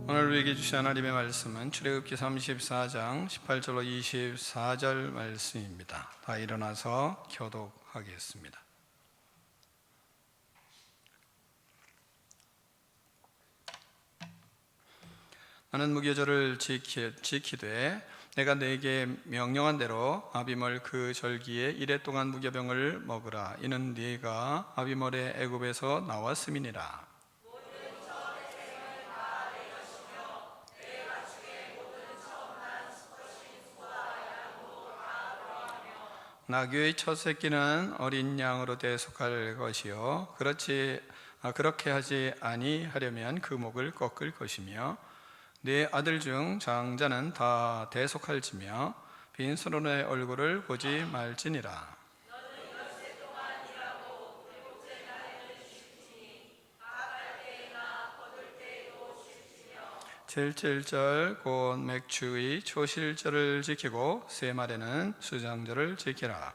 오늘 우리에게 주신 하나님의 말씀은 출애굽기 34장 18절로 24절 말씀입니다. 다 일어나서 교독하겠습니다. 나는 무교절을 지키되 내가 네게 명령한 대로 아비멀 그 절기에 이레 동안 무교병을 먹으라. 이는 네가 아비멀의 애굽에서 나왔음이니라. 나귀의 첫 새끼는 어린 양으로 대속할 것이요 그렇게 하지 아니하려면 그 목을 꺾을 것이며 네 아들 중 장자는 다 대속할지며 빈손으로 내 얼굴을 보지 말지니라. 칠칠절 곧 맥추의 초실절을 지키고 세 말에는 수장절을 지키라.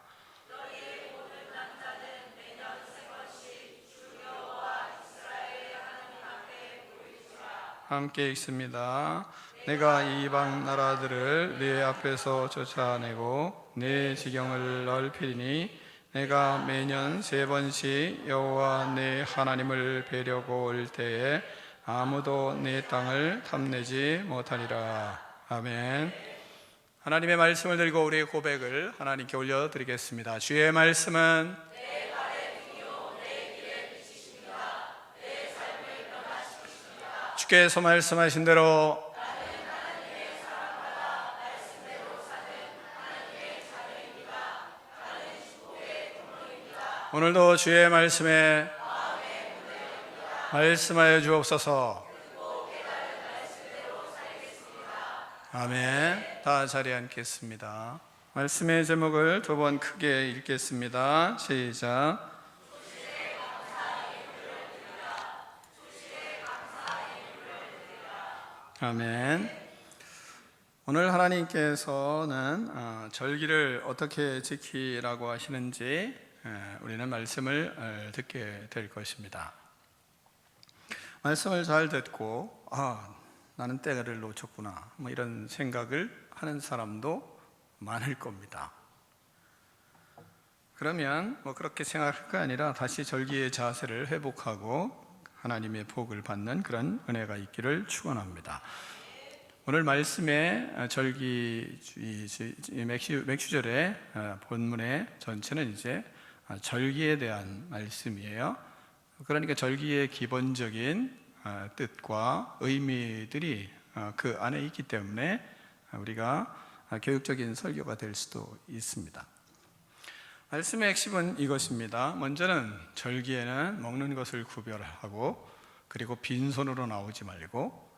함께 읽습니다. 내가 이방 나라들을 네 앞에서 쫓아내고 네 지경을 넓히리니 내가 매년 세 번씩 여호와 네 하나님을 뵈려고 올 때에 아무도 네 땅을 탐내지 못하리라. 아멘. 하나님의 말씀을 들고 우리의 고백을 하나님께 올려드리겠습니다. 주의 말씀은 주께서 말씀하신 대로 오늘도 주의 말씀에 말씀하여 주옵소서. 아멘. 다 자리에 앉겠습니다. 말씀의 제목을 두 번 크게 읽겠습니다. 시작. 아멘. 오늘 하나님께서는 절기를 어떻게 지키라고 하시는지 우리는 말씀을 듣게 될 것입니다. 말씀을 잘 듣고 나는 때를 놓쳤구나 이런 생각을 하는 사람도 많을 겁니다. 그러면 그렇게 생각할 게 아니라 다시 절기의 자세를 회복하고 하나님의 복을 받는 그런 은혜가 있기를 축원합니다. 오늘 말씀의 절기 맥주절의 본문의 전체는 이제 절기에 대한 말씀이에요. 그러니까 절기의 기본적인 뜻과 의미들이 그 안에 있기 때문에 우리가 교육적인 설교가 될 수도 있습니다. 말씀의 핵심은 이것입니다. 먼저는 절기에는 먹는 것을 구별하고 그리고 빈손으로 나오지 말고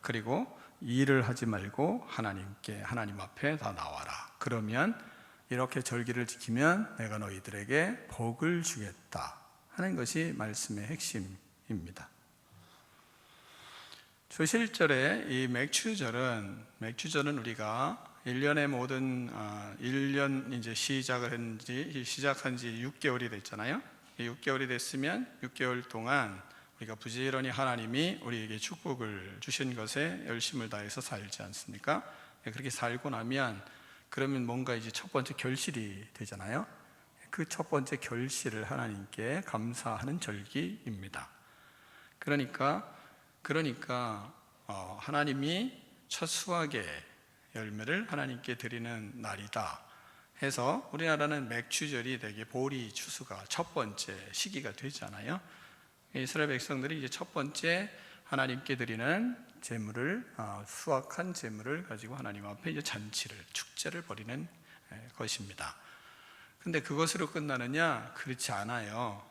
그리고 일을 하지 말고 하나님 앞에 다 나와라. 그러면 이렇게 절기를 지키면 내가 너희들에게 복을 주겠다 하는 것이 말씀의 핵심입니다. 초실절의 이 맥추절은 우리가 1년의 모든 1년 이제 시작한 지 6개월이 됐잖아요. 6개월이 됐으면 6개월 동안 우리가 부지런히 하나님이 우리에게 축복을 주신 것에 열심을 다해서 살지 않습니까? 그렇게 살고 나면 그러면 뭔가 이제 첫 번째 결실이 되잖아요. 그 첫 번째 결실을 하나님께 감사하는 절기입니다. 그러니까 하나님이 첫 수확의 열매를 하나님께 드리는 날이다 해서 우리나라는 맥추절이 되게 보리 추수가 첫 번째 시기가 되잖아요. 이스라엘 백성들이 이제 첫 번째 하나님께 드리는 제물을 수확한 제물을 가지고 하나님 앞에 이제 축제를 벌이는 것입니다. 근데 그것으로 끝나느냐? 그렇지 않아요.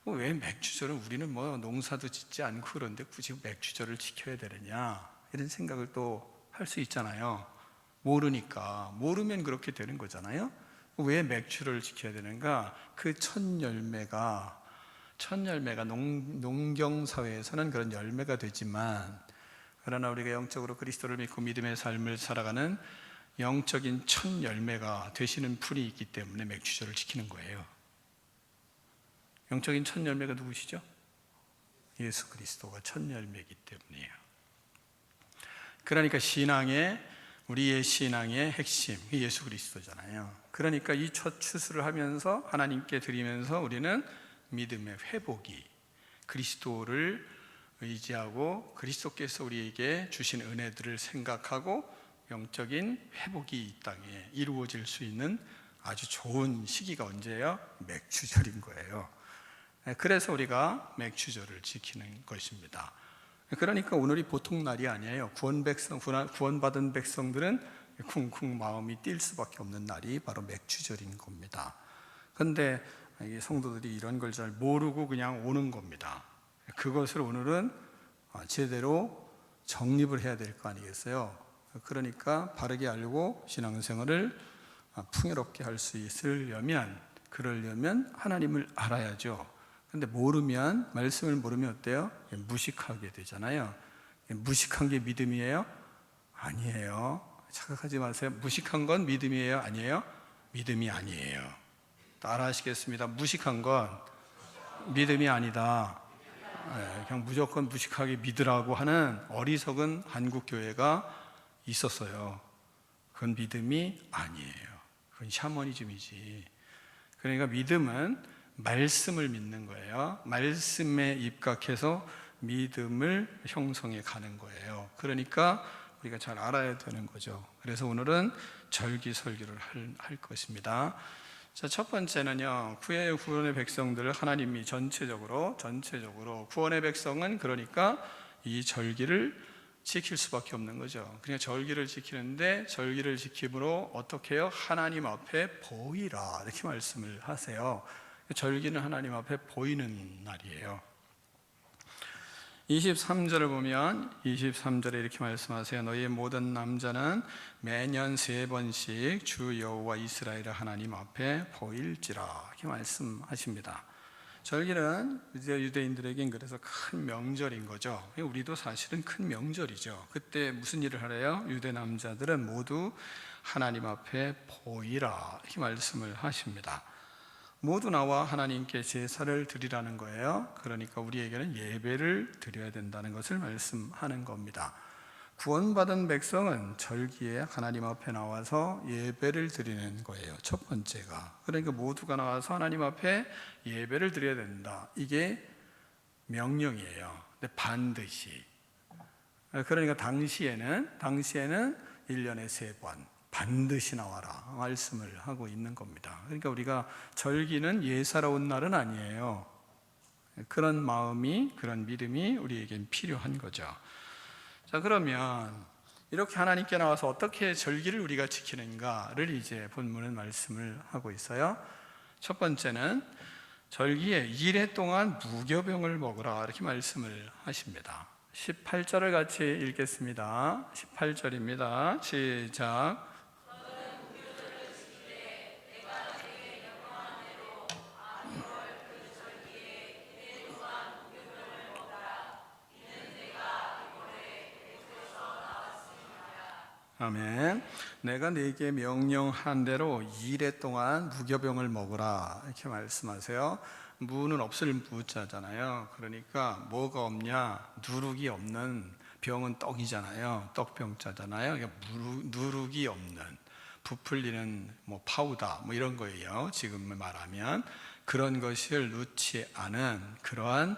왜 맥주절은 우리는 농사도 짓지 않고 그런데 굳이 맥주절을 지켜야 되느냐 이런 생각을 또 할 수 있잖아요. 모르면 그렇게 되는 거잖아요. 왜 맥주를 지켜야 되는가? 그 첫 열매가 농경사회에서는 그런 열매가 되지만 그러나 우리가 영적으로 그리스도를 믿고 믿음의 삶을 살아가는 영적인 첫 열매가 되시는 분이 있기 때문에 맥주절을 지키는 거예요. 영적인 첫 열매가 누구시죠? 예수 그리스도가 첫 열매이기 때문이에요. 그러니까 우리의 신앙의 핵심, 예수 그리스도잖아요. 그러니까 이 첫 추수를 하면서 하나님께 드리면서 우리는 믿음의 회복이, 그리스도를 의지하고 그리스도께서 우리에게 주신 은혜들을 생각하고 영적인 회복이 이 땅에 이루어질 수 있는 아주 좋은 시기가 언제예요? 맥추절인 거예요. 그래서 우리가 맥추절을 지키는 것입니다. 그러니까 오늘이 보통 날이 아니에요. 구원받은 백성들은 쿵쿵 마음이 뛸 수밖에 없는 날이 바로 맥추절인 겁니다. 그런데 성도들이 이런 걸 잘 모르고 그냥 오는 겁니다. 그것을 오늘은 제대로 정립을 해야 될 거 아니겠어요? 그러니까 바르게 알고 신앙생활을 풍요롭게 할 수 그러려면 하나님을 알아야죠. 근데 말씀을 모르면 어때요? 무식하게 되잖아요. 무식한 게 믿음이에요? 아니에요. 착각하지 마세요. 무식한 건 믿음이에요? 아니에요? 믿음이 아니에요. 따라 하시겠습니다. 무식한 건 믿음이 아니다. 그냥 무조건 무식하게 믿으라고 하는 어리석은 한국 교회가 있었어요. 그건 믿음이 아니에요. 그건 샤머니즘이지. 그러니까 믿음은 말씀을 믿는 거예요. 말씀에 입각해서 믿음을 형성해 가는 거예요. 그러니까 우리가 잘 알아야 되는 거죠. 그래서 오늘은 절기설교를 할 것입니다. 자, 첫 번째는요, 구원의 백성들을 하나님이 전체적으로 구원의 백성은 그러니까 이 절기를 지킬 수밖에 없는 거죠. 그러니까 절기를 지키는데 절기를 지킴으로 어떻게 해요? 하나님 앞에 보이라 이렇게 말씀을 하세요. 절기는 하나님 앞에 보이는 날이에요. 23절을 보면 23절에 이렇게 말씀하세요. 너희의 모든 남자는 매년 3번씩 주 여호와 이스라엘 하나님 앞에 보일지라 이렇게 말씀하십니다. 절기는 유대인들에겐 그래서 큰 명절인 거죠. 우리도 사실은 큰 명절이죠. 그때 무슨 일을 하래요? 유대 남자들은 모두 하나님 앞에 보이라 이렇게 말씀을 하십니다. 모두 나와 하나님께 제사를 드리라는 거예요. 그러니까 우리에게는 예배를 드려야 된다는 것을 말씀하는 겁니다. 구원받은 백성은 절기에 하나님 앞에 나와서 예배를 드리는 거예요. 첫 번째가. 그러니까 모두가 나와서 하나님 앞에 예배를 드려야 된다. 이게 명령이에요. 근데 반드시. 그러니까 당시에는 1년에 3번 반드시 나와라 말씀을 하고 있는 겁니다. 그러니까 우리가 절기는 예사로 온 날은 아니에요. 그런 마음이, 그런 믿음이 우리에겐 필요한 거죠. 자, 그러면 이렇게 하나님께 나와서 어떻게 절기를 우리가 지키는가를 이제 본문은 말씀을 하고 있어요. 첫 번째는 절기에 1회 동안 무교병을 먹으라 이렇게 말씀을 하십니다. 18절을 같이 읽겠습니다. 18절입니다. 시작. 아멘. 내가 네게 명령한 대로 2일 동안 무교병을 먹으라 이렇게 말씀하세요. 무는 없을 무자잖아요. 그러니까 뭐가 없냐? 누룩이 없는, 병은 떡이잖아요. 떡병자잖아요. 그러니까 누룩이 없는, 부풀리는 파우더 이런 거예요. 지금 말하면 그런 것을 넣지 않은 그러한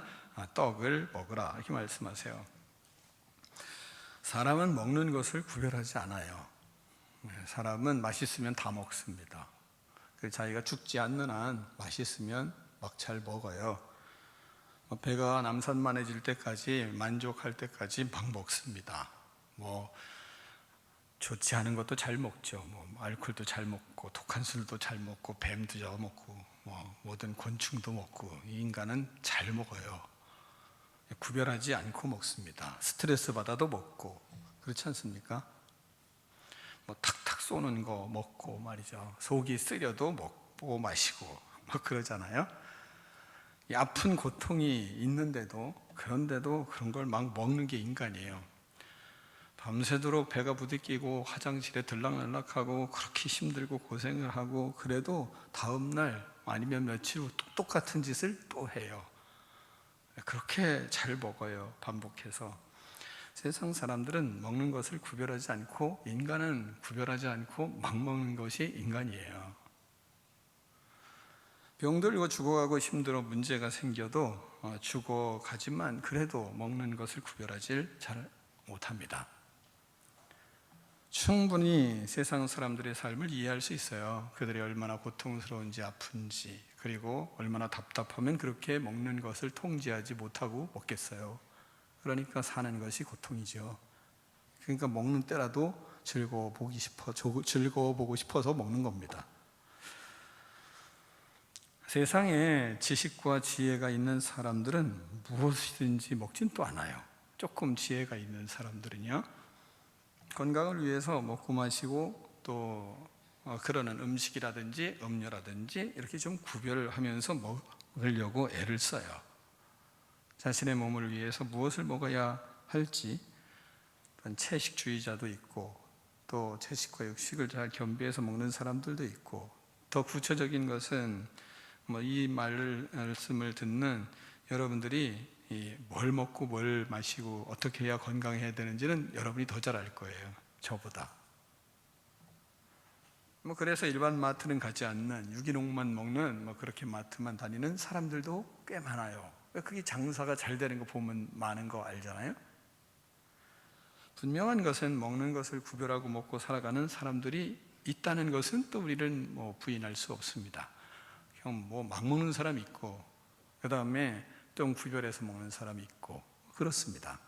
떡을 먹으라 이렇게 말씀하세요. 사람은 먹는 것을 구별하지 않아요. 사람은 맛있으면 다 먹습니다. 자기가 죽지 않는 한 맛있으면 막 잘 먹어요. 배가 남산만해질 때까지, 만족할 때까지 막 먹습니다. 좋지 않은 것도 잘 먹죠. 알코올도 잘 먹고, 독한 술도 잘 먹고, 뱀도 잡아먹고, 모든 곤충도 먹고, 이 인간은 잘 먹어요. 구별하지 않고 먹습니다. 스트레스 받아도 먹고, 그렇지 않습니까? 탁탁 쏘는 거 먹고 말이죠. 속이 쓰려도 먹고 마시고 그러잖아요. 이 아픈 고통이 있는데도, 그런데도 그런 걸 막 먹는 게 인간이에요. 밤새도록 배가 부딪히고 화장실에 들락날락하고 그렇게 힘들고 고생을 하고, 그래도 다음날 아니면 며칠 후 똑같은 짓을 또 해요. 그렇게 잘 먹어요. 반복해서. 세상 사람들은 먹는 것을 구별하지 않고, 인간은 구별하지 않고 막 먹는 것이 인간이에요. 병들고 죽어가고 힘들어 문제가 생겨도 죽어가지만 그래도 먹는 것을 구별하지 잘 못합니다. 충분히 세상 사람들의 삶을 이해할 수 있어요. 그들이 얼마나 고통스러운지 아픈지, 그리고 얼마나 답답하면 그렇게 먹는 것을 통제하지 못하고 먹겠어요. 그러니까 사는 것이 고통이죠. 그러니까 먹는 때라도 즐거워보고 싶어서 먹는 겁니다. 세상에 지식과 지혜가 있는 사람들은 무엇이든지 먹진 또 않아요. 조금 지혜가 있는 사람들은요, 건강을 위해서 먹고 마시고 또 그러는 음식이라든지 음료라든지 이렇게 좀 구별하면서 먹으려고 애를 써요. 자신의 몸을 위해서 무엇을 먹어야 할지, 채식주의자도 있고 또 채식과 육식을 잘 겸비해서 먹는 사람들도 있고, 더 구체적인 것은 이 말씀을 듣는 여러분들이 뭘 먹고 뭘 마시고 어떻게 해야 건강해야 되는지는 여러분이 더 잘 알 거예요, 저보다. 그래서 일반 마트는 가지 않는 유기농만 먹는 그렇게 마트만 다니는 사람들도 꽤 많아요. 그게 장사가 잘 되는 거 보면 많은 거 알잖아요. 분명한 것은 먹는 것을 구별하고 먹고 살아가는 사람들이 있다는 것은 또 우리는 부인할 수 없습니다. 막 먹는 사람이 있고, 그 다음에 좀 구별해서 먹는 사람이 있고, 그렇습니다.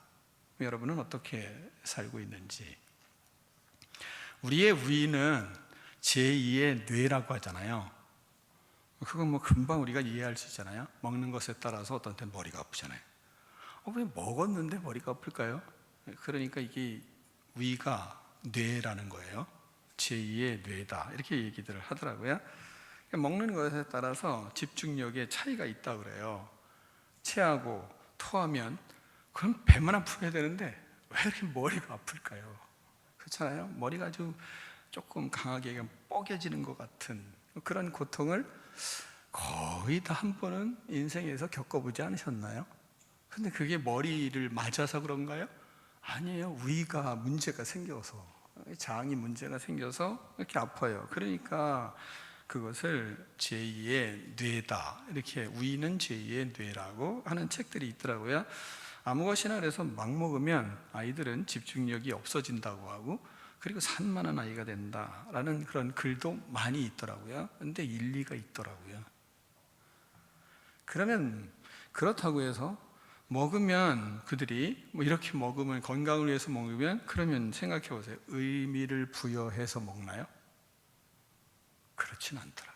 여러분은 어떻게 살고 있는지. 우리의 위는 제2의 뇌라고 하잖아요. 그건 금방 우리가 이해할 수 있잖아요. 먹는 것에 따라서 어떤 때는 머리가 아프잖아요. 왜 먹었는데 머리가 아플까요? 그러니까 이게 위가 뇌라는 거예요. 제2의 뇌다, 이렇게 얘기들을 하더라고요. 먹는 것에 따라서 집중력에 차이가 있다고 그래요. 체하고 토하면 그럼 배만 아프게 되는데 왜 이렇게 머리가 아플까요? 그렇잖아요. 머리가 아주 조금 강하게 뻐개지는 것 같은 그런 고통을 거의 다 한 번은 인생에서 겪어보지 않으셨나요? 근데 그게 머리를 맞아서 그런가요? 아니에요. 위가 문제가 생겨서, 장이 문제가 생겨서 이렇게 아파요. 그러니까 그것을 제2의 뇌다, 이렇게 위는 제2의 뇌라고 하는 책들이 있더라고요. 아무 것이나 그래서 막 먹으면 아이들은 집중력이 없어진다고 하고, 그리고 산만한 아이가 된다라는 그런 글도 많이 있더라고요. 근데 일리가 있더라고요. 그러면 그렇다고 해서 먹으면, 그들이 이렇게 먹으면, 건강을 위해서 먹으면, 그러면 생각해 보세요. 의미를 부여해서 먹나요? 그렇진 않더라고요.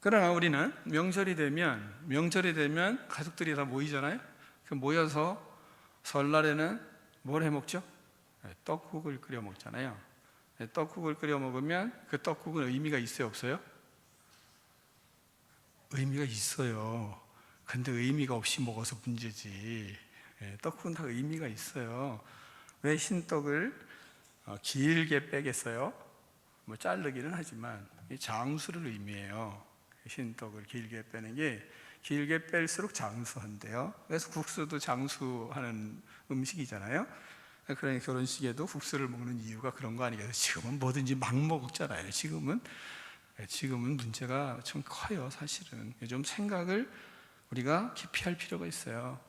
그러나 우리는 명절이 되면 가족들이 다 모이잖아요. 모여서 설날에는 뭘 해 먹죠? 떡국을 끓여 먹잖아요. 떡국을 끓여 먹으면 그 떡국은 의미가 있어요, 없어요? 의미가 있어요. 근데 의미가 없이 먹어서 문제지. 떡국은 다 의미가 있어요. 왜 흰떡을 길게 빼겠어요? 자르기는 하지만 장수를 의미해요. 흰떡을 길게 빼는 게, 길게 뺄수록 장수한대요. 그래서 국수도 장수하는 음식이잖아요. 그러니 결혼식에도 국수를 먹는 이유가 그런 거 아니겠어요? 지금은 뭐든지 막 먹잖아요. 지금은 문제가 좀 커요, 사실은. 좀 생각을 우리가 깊이 할 필요가 있어요.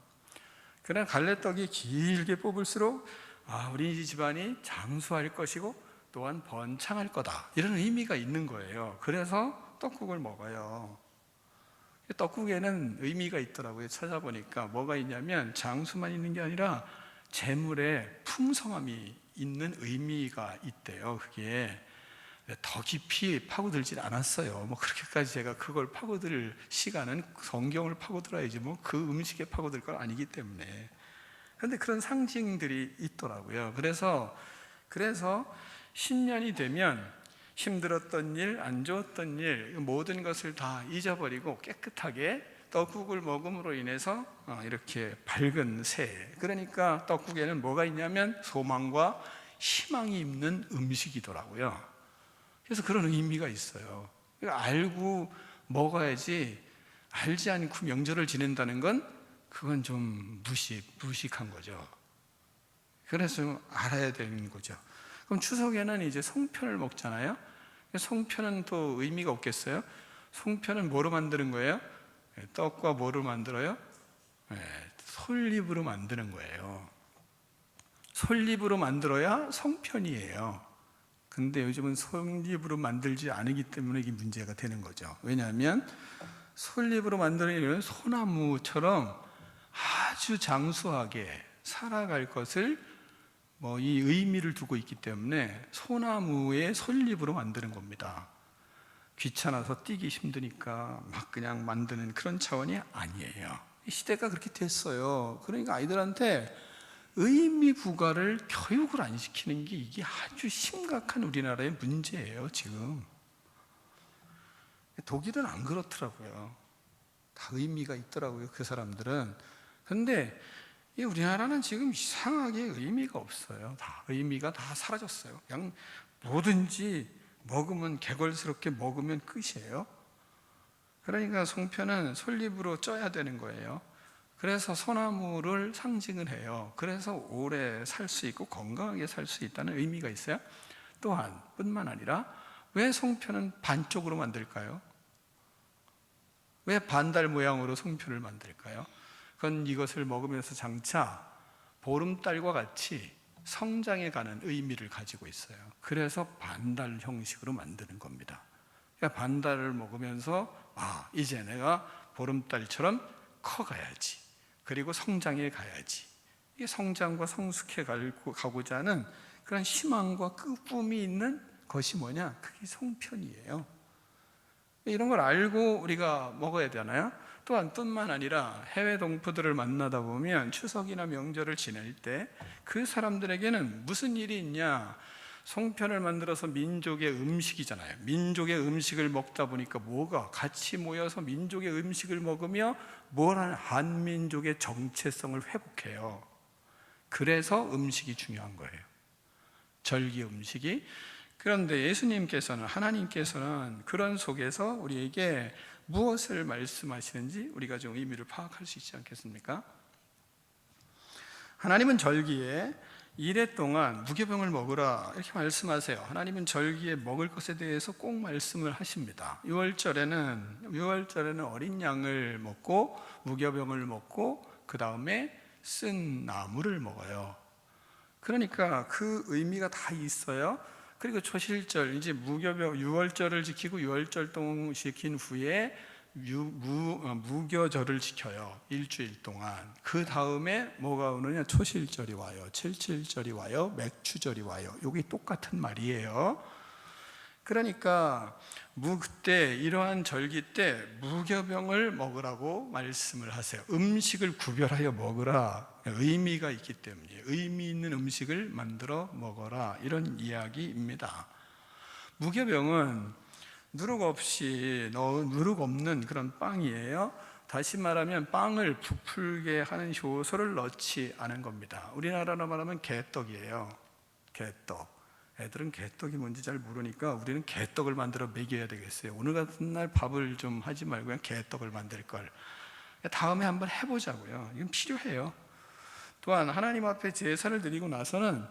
그러나 갈래떡이 길게 뽑을수록 우리 집안이 장수할 것이고 또한 번창할 거다, 이런 의미가 있는 거예요. 그래서 떡국을 먹어요. 떡국에는 의미가 있더라고요. 찾아보니까 뭐가 있냐면 장수만 있는 게 아니라 재물의 풍성함이 있는 의미가 있대요. 그게 더 깊이 파고들진 않았어요. 그렇게까지 제가 그걸 파고들 시간은 성경을 파고들어야지 그 음식에 파고들 건 아니기 때문에. 그런데 그런 상징들이 있더라고요. 그래서 신년이 되면 힘들었던 일, 안 좋았던 일, 모든 것을 다 잊어버리고 깨끗하게 떡국을 먹음으로 인해서 이렇게 밝은 새. 그러니까 떡국에는 뭐가 있냐면 소망과 희망이 있는 음식이더라고요. 그래서 그런 의미가 있어요. 그러니까 알고 먹어야지, 알지 않고 명절을 지낸다는 건 그건 좀 무식한 거죠. 그래서 좀 알아야 되는 거죠. 그럼 추석에는 이제 송편을 먹잖아요. 송편은 또 의미가 없겠어요? 송편은 뭐로 만드는 거예요? 떡과 뭐로 만들어요? 솔잎으로 만드는 거예요. 솔잎으로 만들어야 송편이에요. 근데 요즘은 솔잎으로 만들지 않기 때문에 이게 문제가 되는 거죠. 왜냐하면 솔잎으로 만드는 소나무처럼 아주 장수하게 살아갈 것을 이 의미를 두고 있기 때문에 소나무의 솔잎으로 만드는 겁니다. 귀찮아서 띄기 힘드니까 막 그냥 만드는 그런 차원이 아니에요. 시대가 그렇게 됐어요. 그러니까 아이들한테 의미 부과를 교육을 안 시키는 게 이게 아주 심각한 우리나라의 문제예요, 지금. 독일은 안 그렇더라고요. 다 의미가 있더라고요, 그 사람들은. 근데 이 우리나라는 지금 이상하게 의미가 없어요. 다 의미가 다 사라졌어요. 그냥 뭐든지 먹으면 개걸스럽게 먹으면 끝이에요. 그러니까 송편은 솔잎으로 쪄야 되는 거예요. 그래서 소나무를 상징을 해요. 그래서 오래 살 수 있고 건강하게 살 수 있다는 의미가 있어요. 또한 뿐만 아니라 왜 송편은 반쪽으로 만들까요? 왜 반달 모양으로 송편을 만들까요? 그건 이것을 먹으면서 장차 보름달과 같이 성장해 가는 의미를 가지고 있어요. 그래서 반달 형식으로 만드는 겁니다. 그러니까 반달을 먹으면서 이제 내가 보름달처럼 커가야지. 그리고 성장해 가야지. 이게 성장과 성숙해 가고자 하는 그런 희망과 꿈이 있는 것이 뭐냐? 그게 송편이에요. 이런 걸 알고 우리가 먹어야 되나요? 또한 뿐만 아니라 해외 동포들을 만나다 보면 추석이나 명절을 지낼 때 그 사람들에게는 무슨 일이 있냐? 송편을 만들어서 민족의 음식이잖아요. 민족의 음식을 먹다 보니까 뭐가 같이 모여서 민족의 음식을 먹으며 뭐라는 한민족의 정체성을 회복해요. 그래서 음식이 중요한 거예요. 절기 음식이. 그런데 예수님께서는, 하나님께서는 그런 속에서 우리에게 무엇을 말씀하시는지 우리가 좀 의미를 파악할 수 있지 않겠습니까? 하나님은 절기에 이래 동안 무교병을 먹으라 이렇게 말씀하세요. 하나님은 절기에 먹을 것에 대해서 꼭 말씀을 하십니다. 6월절에는 어린 양을 먹고 무교병을 먹고 그 다음에 쓴 나물을 먹어요. 그러니까 그 의미가 다 있어요. 그리고 초실절, 이제 무교병 6월절을 지키고 6월절 동안 지킨 후에 무교절을 지켜요. 일주일 동안. 그 다음에 뭐가 오느냐? 초실절이 와요. 칠칠절이 와요. 맥추절이 와요. 이게 똑같은 말이에요. 그러니까 그때 이러한 절기 때 무교병을 먹으라고 말씀을 하세요. 음식을 구별하여 먹으라. 의미가 있기 때문에 의미 있는 음식을 만들어 먹어라, 이런 이야기입니다. 무교병은 누룩 없는 그런 빵이에요. 다시 말하면 빵을 부풀게 하는 효소를 넣지 않은 겁니다. 우리나라로 말하면 개떡이에요. 개떡. 애들은 개떡이 뭔지 잘 모르니까 우리는 개떡을 만들어 먹여야 되겠어요. 오늘 같은 날 밥을 좀 하지 말고 그냥 개떡을 만들 걸. 다음에 한번 해보자고요. 이건 필요해요. 또한 하나님 앞에 제사를 드리고 나서는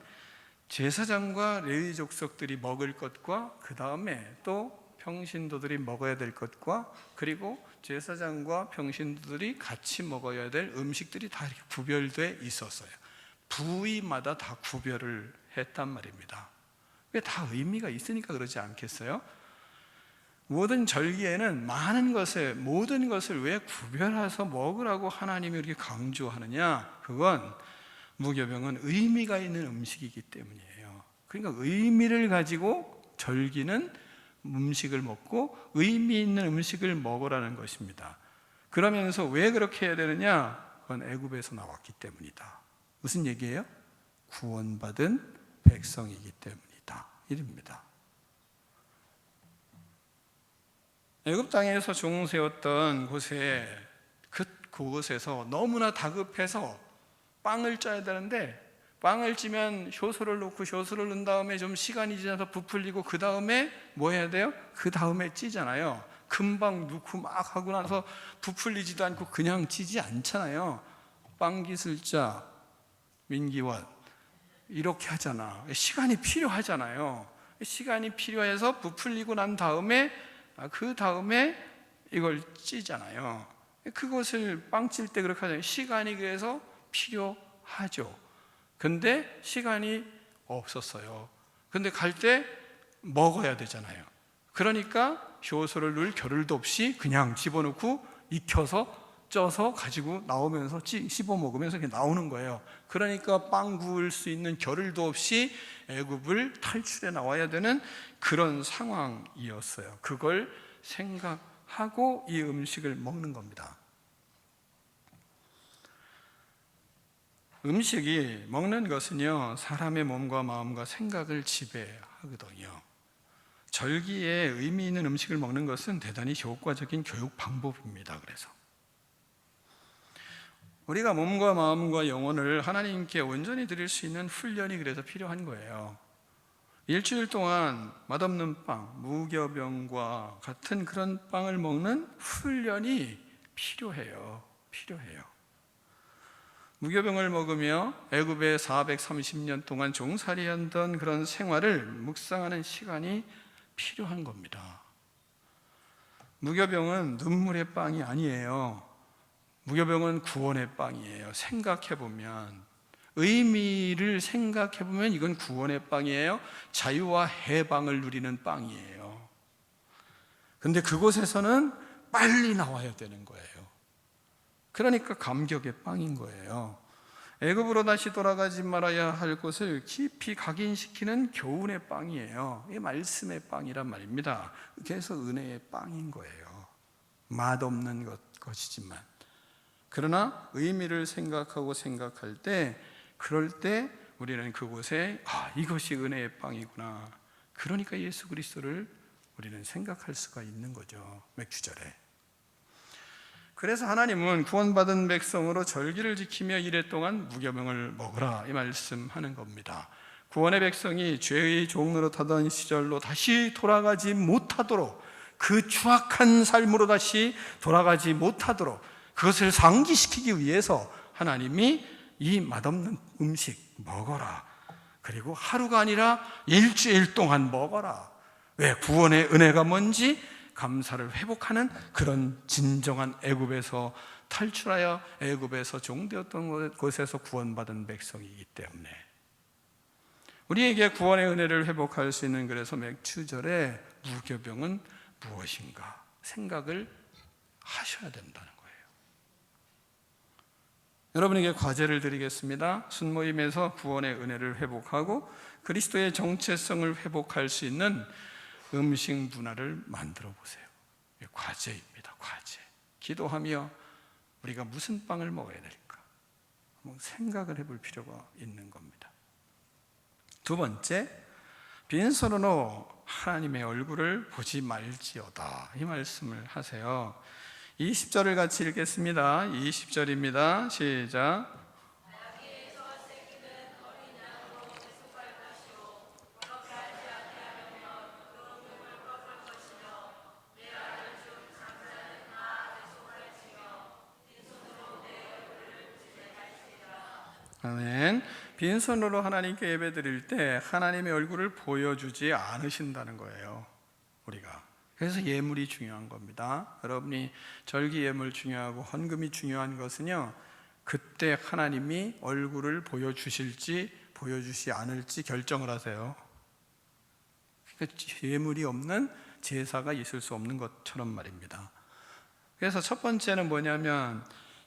제사장과 레위 족속들이 먹을 것과 그 다음에 또 평신도들이 먹어야 될 것과 그리고 제사장과 평신도들이 같이 먹어야 될 음식들이 다 이렇게 구별되어 있었어요. 부위마다 다 구별을 했단 말입니다. 왜? 다 의미가 있으니까 그러지 않겠어요? 모든 절기에는 모든 것을 왜 구별해서 먹으라고 하나님이 이렇게 강조하느냐? 그건 무교병은 의미가 있는 음식이기 때문이에요. 그러니까 의미를 가지고 절기는 음식을 먹고 의미 있는 음식을 먹으라는 것입니다. 그러면서 왜 그렇게 해야 되느냐? 그건 애굽에서 나왔기 때문이다. 무슨 얘기예요? 구원받은 백성이기 때문이다, 이릅니다. 애굽 땅에서 종 세웠던 그곳에서 너무나 다급해서 빵을 쪄야 되는데, 빵을 찌면 효소를 넣은 다음에 좀 시간이 지나서 부풀리고 그 다음에 뭐 해야 돼요? 그 다음에 찌잖아요. 금방 넣고 막 하고 나서 부풀리지도 않고 그냥 찌지 않잖아요. 빵기슬자, 민기원 이렇게 하잖아. 시간이 필요하잖아요. 시간이 필요해서 부풀리고 난 다음에 그 다음에 이걸 찌잖아요. 그것을 빵 찔 때 그렇게 하잖아요. 시간이 그래서 필요하죠. 근데 시간이 없었어요. 근데 갈 때 먹어야 되잖아요. 그러니까 효소를 넣을 겨를도 없이 그냥 집어넣고 익혀서 쪄서 가지고 나오면서 씹어 먹으면서 이렇게 나오는 거예요. 그러니까 빵 구울 수 있는 겨를도 없이 애굽을 탈출해 나와야 되는 그런 상황이었어요. 그걸 생각하고 이 음식을 먹는 겁니다. 음식이 먹는 것은요, 사람의 몸과 마음과 생각을 지배하거든요. 절기에 의미 있는 음식을 먹는 것은 대단히 효과적인 교육 방법입니다. 그래서 우리가 몸과 마음과 영혼을 하나님께 온전히 드릴 수 있는 훈련이 그래서 필요한 거예요. 일주일 동안 맛없는 빵, 무교병과 같은 그런 빵을 먹는 훈련이 필요해요. 무교병을 먹으며 애굽에 430년 동안 종살이했던 그런 생활을 묵상하는 시간이 필요한 겁니다. 무교병은 눈물의 빵이 아니에요. 무교병은 구원의 빵이에요. 생각해보면, 의미를 생각해보면 이건 구원의 빵이에요. 자유와 해방을 누리는 빵이에요. 근데 그곳에서는 빨리 나와야 되는 거예요. 그러니까 감격의 빵인 거예요. 애굽으로 다시 돌아가지 말아야 할 곳을 깊이 각인시키는 교훈의 빵이에요. 이게 말씀의 빵이란 말입니다. 그래서 은혜의 빵인 거예요. 맛없는 것이지만, 그러나 의미를 생각할 때, 그럴 때 우리는 그곳에 이것이 은혜의 빵이구나. 그러니까 예수 그리스도를 우리는 생각할 수가 있는 거죠. 맥주절에. 그래서 하나님은 구원받은 백성으로 절기를 지키며 이래 동안 무교병을 먹으라 이 말씀하는 겁니다. 구원의 백성이 죄의 종로로 타던 시절로 다시 돌아가지 못하도록, 그 추악한 삶으로 다시 돌아가지 못하도록 그것을 상기시키기 위해서 하나님이 이 맛없는 음식 먹어라. 그리고 하루가 아니라 일주일 동안 먹어라. 왜? 구원의 은혜가 뭔지 감사를 회복하는 그런 진정한 애굽에서 탈출하여 애굽에서 종되었던 곳에서 구원받은 백성이기 때문에 우리에게 구원의 은혜를 회복할 수 있는, 그래서 맥주절에 무교병은 무엇인가 생각을 하셔야 된다는 거예요. 여러분에게 과제를 드리겠습니다. 순모임에서 구원의 은혜를 회복하고 그리스도의 정체성을 회복할 수 있는 음식 문화를 만들어 보세요. 과제입니다. 과제. 기도하며 우리가 무슨 빵을 먹어야 될까 한번 생각을 해볼 필요가 있는 겁니다. 두 번째, 빈손으로 하나님의 얼굴을 보지 말지어다 이 말씀을 하세요. 20절을 같이 읽겠습니다. 20절입니다. 시작. 아멘. 빈손으로 하나님께 예배드릴 때 하나님의 얼굴을 보여주지 않으신다는 거예요. 우리가. 그래서 예물이 중요한 겁니다. 여러분이 절기 예물 중요하고 헌금이 중요한 것은요, 그때 하나님이 얼굴을 보여주실지 보여주시 않을지 결정을 하세요. 그러니까 예물이 없는 제사가 있을 수 없는 것처럼 말입니다. 그래서 첫 번째는 뭐냐면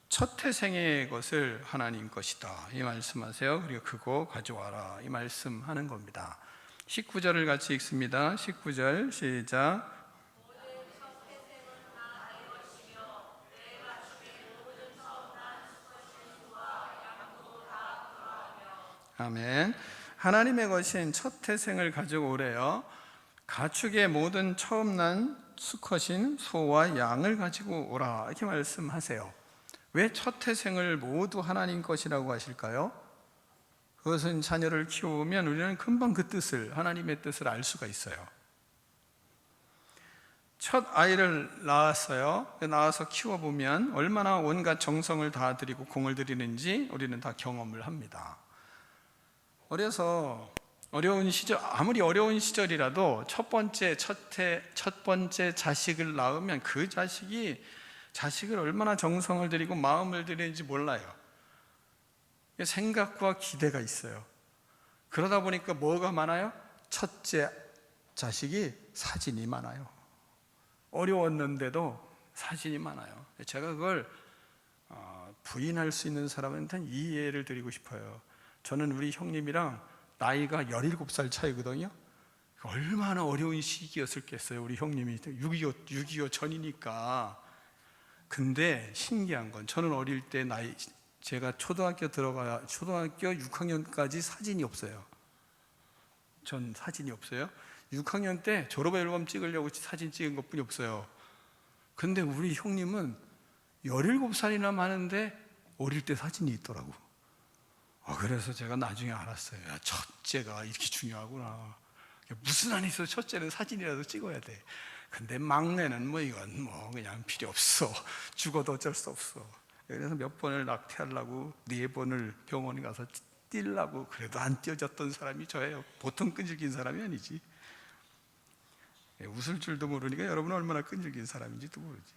첫 태생의 것을 하나님 것이다 이 말씀하세요. 그리고 그거 가져와라 이 말씀하는 겁니다. 19절을 같이 읽습니다. 19절 시작. 아멘. 하나님의 것인 첫 태생을 가져오래요. 가축의 모든 처음 난 수컷인 소와 양을 가지고 오라 이렇게 말씀하세요. 왜 첫 태생을 모두 하나님 것이라고 하실까요? 그것은 자녀를 키우면 우리는 금방 그 뜻을, 하나님의 뜻을 알 수가 있어요. 첫 아이를 낳았어요. 낳아서 키워보면 얼마나 온갖 정성을 다 들이고 공을 들이는지 우리는 다 경험을 합니다. 어려서 어려운 시절, 아무리 어려운 시절이라도 첫 번째 자식을 낳으면 그 자식을 얼마나 정성을 들이고 마음을 들이는지 몰라요. 생각과 기대가 있어요. 그러다 보니까 뭐가 많아요? 첫째 자식이 사진이 많아요. 어려웠는데도 사진이 많아요. 제가 그걸 부인할 수 있는 사람한테는 이해를 드리고 싶어요. 저는 우리 형님이랑 나이가 17살 차이거든요. 얼마나 어려운 시기였을겠어요. 우리 형님이 6.25 전이니까. 근데 신기한 건 저는 어릴 때 제가 초등학교 6학년까지 사진이 없어요. 전 사진이 없어요. 6학년 때 졸업 앨범 찍으려고 사진 찍은 것뿐이 없어요. 근데 우리 형님은 17살이나 많은데 어릴 때 사진이 있더라고. 그래서 제가 나중에 알았어요. 야, 첫째가 이렇게 중요하구나. 무슨 한이 있어. 첫째는 사진이라도 찍어야 돼. 근데 막내는 이건 그냥 필요 없어. 죽어도 어쩔 수 없어. 그래서 몇 번을 낙태하려고 4번을 병원에 가서 뛸라고 그래도 안 띄어졌던 사람이 저예요. 보통 끈질긴 사람이 아니지. 웃을 줄도 모르니까 여러분은 얼마나 끈질긴 사람인지도 모르지.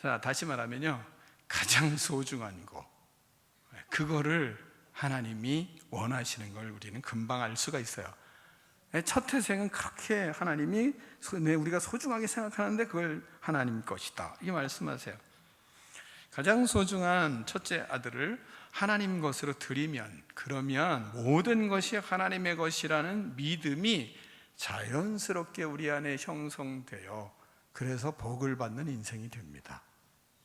자, 다시 말하면요, 가장 소중한 거, 그거를 하나님이 원하시는 걸 우리는 금방 알 수가 있어요. 첫 태생은 그렇게 하나님이 우리가 소중하게 생각하는데 그걸 하나님 것이다, 이 말씀하세요. 가장 소중한 첫째 아들을 하나님 것으로 드리면, 그러면 모든 것이 하나님의 것이라는 믿음이 자연스럽게 우리 안에 형성되어 그래서 복을 받는 인생이 됩니다.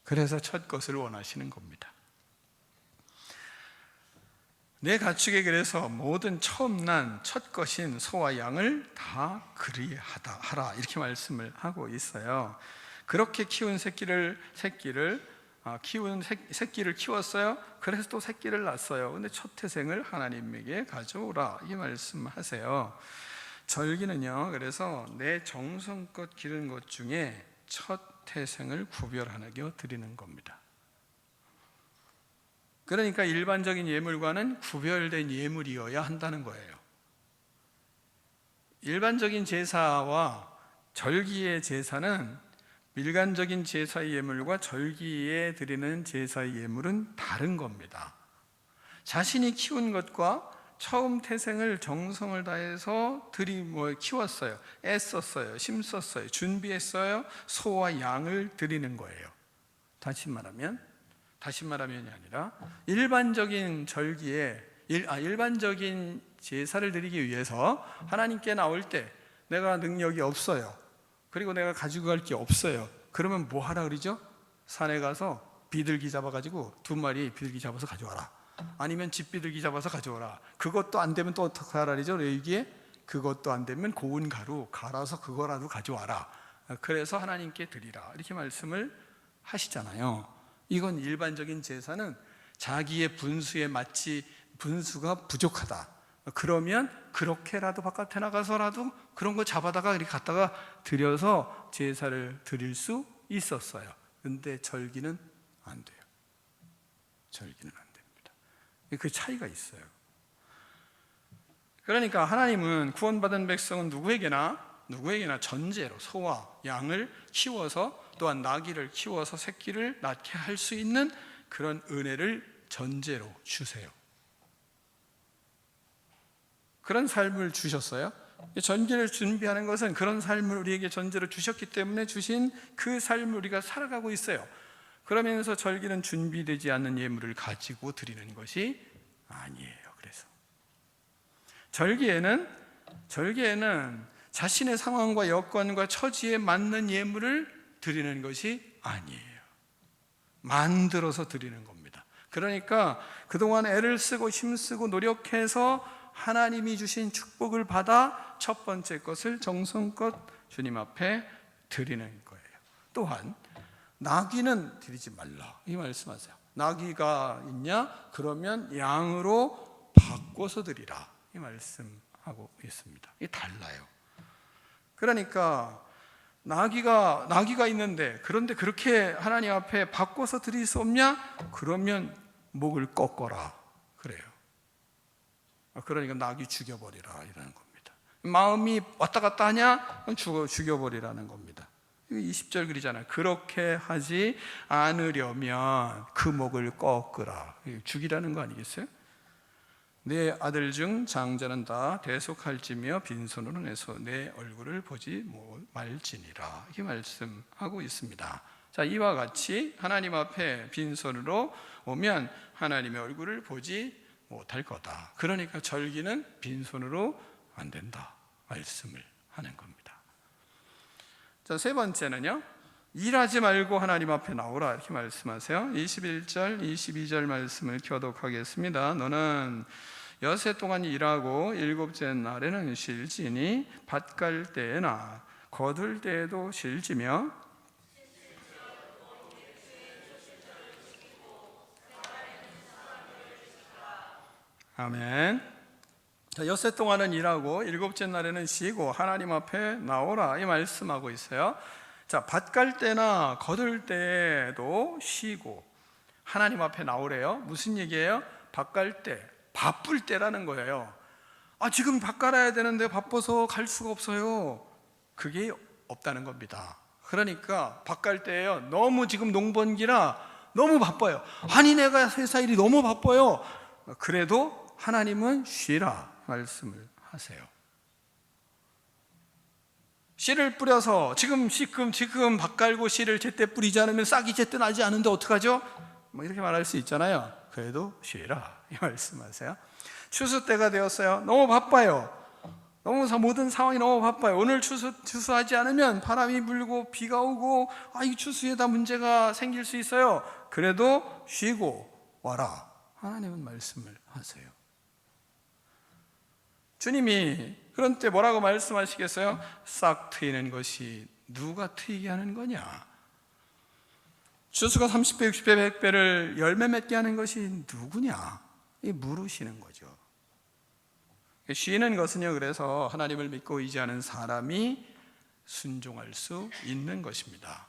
그래서 첫 것을 원하시는 겁니다. 내 가축에 그래서 모든 처음 난 첫 것인 소와 양을 다 그리하라, 이렇게 말씀을 하고 있어요. 그렇게 키운 새끼를 키웠어요. 그래서 또 새끼를 낳았어요. 근데 첫 태생을 하나님에게 가져오라, 이 말씀하세요. 절기는요, 그래서 내 정성껏 기른 것 중에 첫 태생을 구별하여 드리는 겁니다. 그러니까 일반적인 예물과는 구별된 예물이어야 한다는 거예요. 일반적인 제사와 절기의 제사는, 일반적인 제사의 예물과 절기에 드리는 제사의 예물은 다른 겁니다. 자신이 키운 것과 처음 태생을 정성을 다해서 키웠어요. 애썼어요. 심썼어요. 준비했어요. 소와 양을 드리는 거예요. 다시 말하면이 아니라 일반적인 일반적인 제사를 드리기 위해서 하나님께 나올 때 내가 능력이 없어요. 그리고 내가 가지고 갈 게 없어요. 그러면 뭐 하라 그러죠? 산에 가서 비둘기 잡아가지고 2마리 비둘기 잡아서 가져와라. 아니면 집비둘기 잡아서 가져와라. 그것도 안 되면 또 어떻게 하라 그러죠? 레위기에 그것도 안 되면 고운 가루 갈아서 그거라도 가져와라. 그래서 하나님께 드리라, 이렇게 말씀을 하시잖아요. 이건 일반적인 제사는 자기의 분수가 부족하다. 그러면 그렇게라도 바깥에 나가서라도 그런 거 잡아다가 이렇게 갖다가 드려서 제사를 드릴 수 있었어요. 근데 절기는 안 돼요. 절기는 안 됩니다. 그 차이가 있어요. 그러니까 하나님은 구원받은 백성은 누구에게나 전제로 소와 양을 키워서, 또한 나귀를 키워서 새끼를 낳게 할 수 있는 그런 은혜를 전제로 주세요. 그런 삶을 주셨어요. 전제를 준비하는 것은 그런 삶을 우리에게 전제로 주셨기 때문에 주신 그 삶을 우리가 살아가고 있어요. 그러면서 절기는 준비되지 않는 예물을 가지고 드리는 것이 아니에요. 그래서 절기에는 자신의 상황과 여건과 처지에 맞는 예물을 드리는 것이 아니에요. 만들어서 드리는 겁니다. 그러니까 그동안 애를 쓰고 힘쓰고 노력해서 하나님이 주신 축복을 받아 첫 번째 것을 정성껏 주님 앞에 드리는 거예요. 또한 나귀는 드리지 말라, 이 말씀하세요. 나귀가 있냐? 그러면 양으로 바꿔서 드리라, 이 말씀하고 있습니다. 이게 달라요. 그러니까 나귀가 있는데, 그런데 그렇게 하나님 앞에 바꿔서 드릴 수 없냐? 그러면 목을 꺾어라 그래요. 그러니까 나귀 죽여버리라 이라는 겁니다. 마음이 왔다 갔다 하냐? 죽여버리라는 겁니다. 20절 글이잖아요. 그렇게 하지 않으려면 그 목을 꺾으라. 죽이라는 거 아니겠어요? 내 아들 중 장자는 다 대속할지며 빈손으로 내서 내 얼굴을 보지 말지니라. 이렇게 말씀하고 있습니다. 자, 이와 같이 하나님 앞에 빈손으로 오면 하나님의 얼굴을 보지 못할 거다. 그러니까 절기는 빈손으로 안 된다 말씀을 하는 겁니다. 자, 세 번째는요, 일하지 말고 하나님 앞에 나오라 이렇게 말씀하세요. 21절 22절 말씀을 교독하겠습니다. 너는 여세 동안 일하고 일곱째 날에는 쉴지니 밭 갈 때나 거둘 때에도 쉴지며 아멘. 자, 여세 동안은 일하고 일곱째 날에는 쉬고 하나님 앞에 나오라 이 말씀하고 있어요. 자, 밭 갈 때나 거둘 때에도 쉬고 하나님 앞에 나오래요. 무슨 얘기예요? 밭 갈 때, 바쁠 때라는 거예요. 지금 밭 갈아야 되는데 바빠서 갈 수가 없어요. 그게 없다는 겁니다. 그러니까 밭 갈 때예요. 너무 지금 농번기라 너무 바빠요. 아니 내가 회사 일이 너무 바빠요. 그래도 하나님은 쉬라 말씀을 하세요. 씨를 뿌려서 지금 밭 갈고 씨를 제때 뿌리지 않으면 싹이 제때 나지 않은데 어떡하죠? 이렇게 말할 수 있잖아요. 그래도 쉬라 이 말씀하세요. 추수 때가 되었어요. 너무 바빠요. 모든 상황이 너무 바빠요. 오늘 추수하지 않으면 바람이 불고 비가 오고 이 추수에다 문제가 생길 수 있어요. 그래도 쉬고 와라 하나님은 말씀을 하세요. 주님이 그런 때 뭐라고 말씀하시겠어요? 싹 트이는 것이 누가 트이게 하는 거냐? 추수가 30배, 60배, 100배를 열매 맺게 하는 것이 누구냐? 물으시는 거죠. 쉬는 것은요, 그래서 하나님을 믿고 의지하는 사람이 순종할 수 있는 것입니다.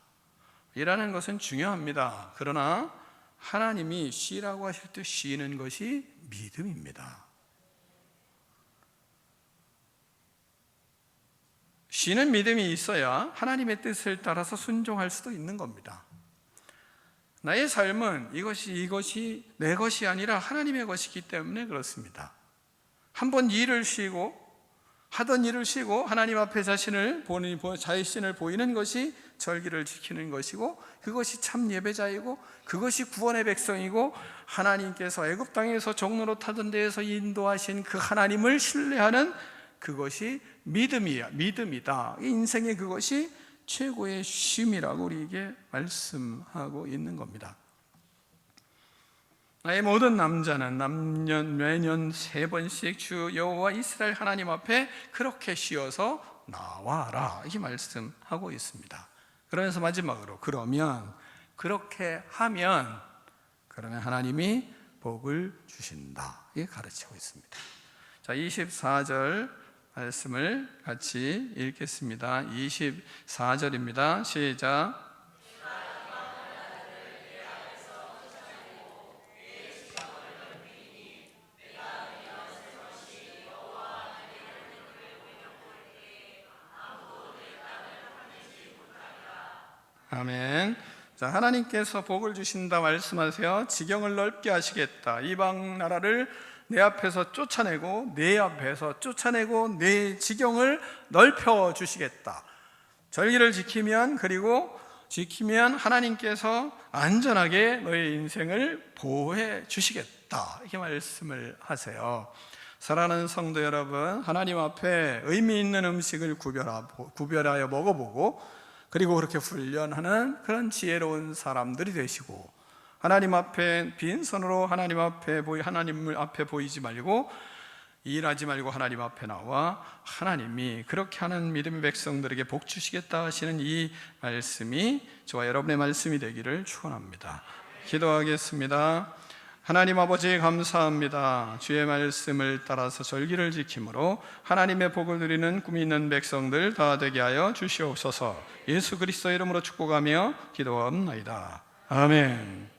일하는 것은 중요합니다. 그러나 하나님이 쉬라고 하실 때 쉬는 것이 믿음입니다. 쉬는 믿음이 있어야 하나님의 뜻을 따라서 순종할 수도 있는 겁니다. 나의 삶은 이것이 내 것이 아니라 하나님의 것이기 때문에 그렇습니다. 한번 일을 쉬고 하던 일을 쉬고 하나님 앞에 자신을 보이는 것이 절기를 지키는 것이고, 그것이 참 예배자이고 그것이 구원의 백성이고 하나님께서 애굽 땅에서 종로로 타던 데에서 인도하신 그 하나님을 신뢰하는 그것이 믿음이다. 인생의 그것이 최고의 쉼이라고 우리에게 말씀하고 있는 겁니다. 나의 모든 남자는 매년 3번씩 주 여호와 이스라엘 하나님 앞에 그렇게 쉬어서 나와라 이렇게 말씀하고 있습니다. 그러면서 마지막으로 그렇게 하면 하나님이 복을 주신다 이게 가르치고 있습니다. 자, 24절 말씀을 같이 읽겠습니다. 24절입니다. 시작. 아멘. 자, 하나님께서 복을 주신다 말씀하세요. 지경을 넓게 하시겠다. 이방 나라를 내 앞에서 쫓아내고 내 지경을 넓혀 주시겠다. 절기를 지키면 하나님께서 안전하게 너의 인생을 보호해 주시겠다 이렇게 말씀을 하세요. 사랑하는 성도 여러분, 하나님 앞에 의미 있는 음식을 구별하여 먹어보고 그리고 그렇게 훈련하는 그런 지혜로운 사람들이 되시고, 하나님 앞에 빈손으로 하나님을 앞에 보이지 말고 일하지 말고 하나님 앞에 나와 하나님이 그렇게 하는 믿음의 백성들에게 복 주시겠다 하시는 이 말씀이 저와 여러분의 말씀이 되기를 축원합니다. 기도하겠습니다. 하나님 아버지 감사합니다. 주의 말씀을 따라서 절기를 지킴으로 하나님의 복을 누리는 꿈이 있는 백성들 다 되게 하여 주시옵소서. 예수 그리스도 이름으로 축복하며 기도합나이다. 아멘.